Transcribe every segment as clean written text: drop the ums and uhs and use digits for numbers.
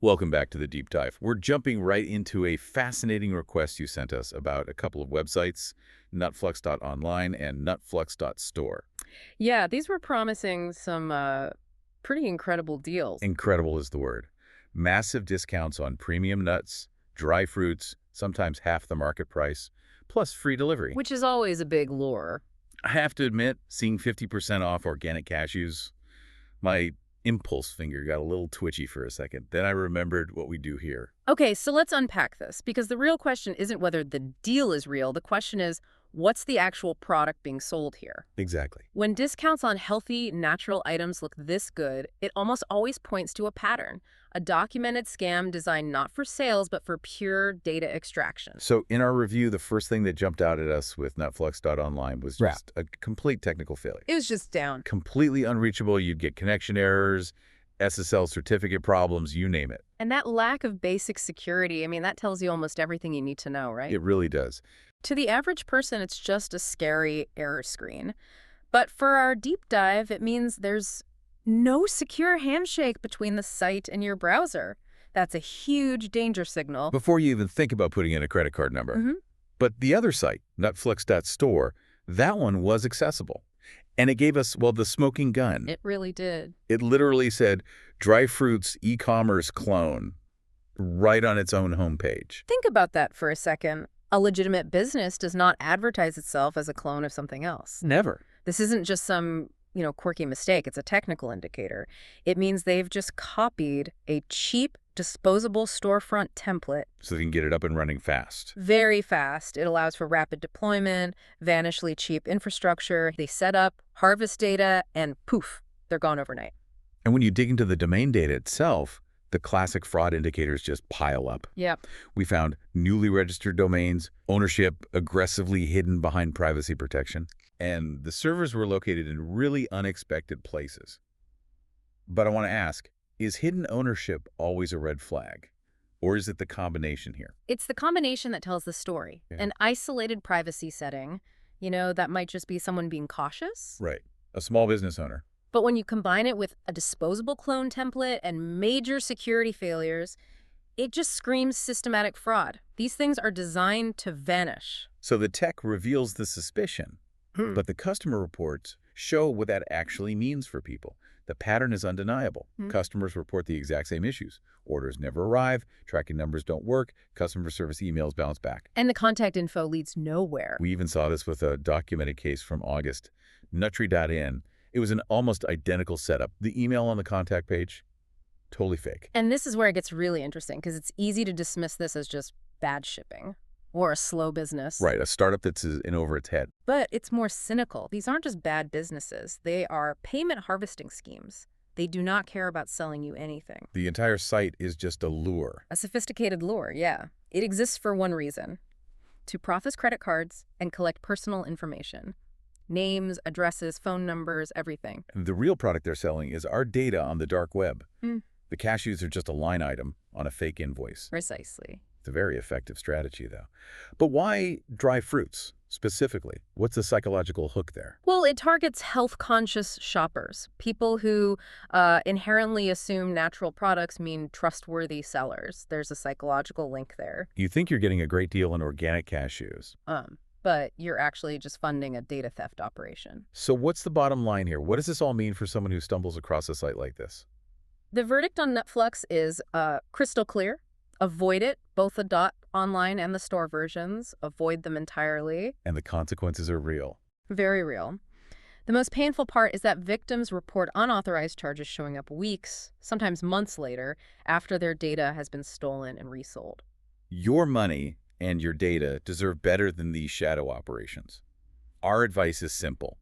Welcome back to the deep dive. We're jumping right into a fascinating request you sent us about a couple of websites, Nutflux.online and Nutflux.store. Yeah, these were promising some pretty incredible deals. Incredible is the word. Massive discounts on premium nuts, dry fruits, sometimes half the market price, plus free delivery. Which is always a big lure. I have to admit, seeing 50% off organic cashews, my impulse finger got a little twitchy for a second. Then I remembered what we do here. Okay, so let's unpack this, because the real question isn't whether the deal is real. The question is, what's the actual product being sold here? Exactly. When discounts on healthy, natural items look this good, it almost always points to a pattern, a documented scam designed not for sales, but for pure data extraction. So in our review, the first thing that jumped out at us with Nutflux.online was Right. just a complete technical failure. It was just down. Completely unreachable. You'd get connection errors, SSL certificate problems, you name it. And that lack of basic security, I mean, that tells you almost everything you need to know, right? It really does. To the average person, it's just a scary error screen. But for our deep dive, it means there's no secure handshake between the site and your browser. That's a huge danger signal. Before you even think about putting in a credit card number. But the other site, Nutflux.store, that one was accessible. And it gave us, well, the smoking gun. It really did. It literally said, dry fruits e-commerce clone, right on its own homepage. Think about that for a second. A legitimate business does not advertise itself as a clone of something else. Never. This isn't just some, quirky mistake. It's a technical indicator. It means they've just copied a cheap, disposable storefront template. So they can get it up and running fast. Very fast. It allows for rapid deployment, vanishingly cheap infrastructure. They set up, harvest data, and poof, they're gone overnight. And when you dig into the domain data itself, the classic fraud indicators just pile up. Yep. We found newly registered domains, ownership aggressively hidden behind privacy protection, and the servers were located in really unexpected places. But I want to ask, is hidden ownership always a red flag? Or is it the combination here? It's the combination that tells the story. Yeah. An isolated privacy setting, that might just be someone being cautious. Right. A small business owner. But when you combine it with a disposable clone template and major security failures, it just screams systematic fraud. These things are designed to vanish. So the tech reveals the suspicion, but the customer reports show what that actually means for people. The pattern is undeniable. Customers report the exact same issues. Orders never arrive, tracking numbers don't work, customer service emails bounce back. And the contact info leads nowhere. We even saw this with a documented case from August. Nutri.in. It was an almost identical setup. The email on the contact page, totally fake. And this is where it gets really interesting, because it's easy to dismiss this as just bad shipping or a slow business. Right, a startup that's in over its head. But it's more cynical. These aren't just bad businesses. They are payment harvesting schemes. They do not care about selling you anything. The entire site is just a lure. A sophisticated lure, yeah. It exists for one reason: to process credit cards and collect personal information. Names, addresses, phone numbers, everything. And the real product they're selling is our data on the dark web. The cashews are just a line item on a fake invoice. Precisely. It's a very effective strategy, though. But why dry fruits, specifically? What's the psychological hook there? Well, it targets health-conscious shoppers, people who inherently assume natural products mean trustworthy sellers. There's a psychological link there. You think you're getting a great deal on organic cashews. But you're actually just funding a data theft operation. So what's the bottom line here? What does this all mean for someone who stumbles across a site like this? The verdict on Nutflux is crystal clear. Avoid it, both the .online and the store versions. Avoid them entirely. And the consequences are real. Very real. The most painful part is that victims report unauthorized charges showing up weeks, sometimes months later, after their data has been stolen and resold. Your money and your data deserve better than these shadow operations. Our advice is simple.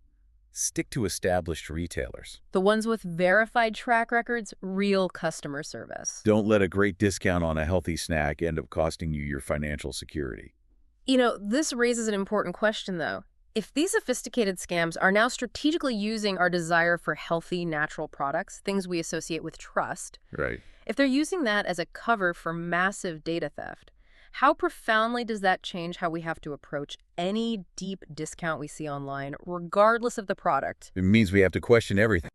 Stick to established retailers. The ones with verified track records, real customer service. Don't let a great discount on a healthy snack end up costing you your financial security. This raises an important question, though. If these sophisticated scams are now strategically using our desire for healthy, natural products, things we associate with trust, Right. if they're using that as a cover for massive data theft, how profoundly does that change how we have to approach any deep discount we see online, regardless of the product? It means we have to question everything.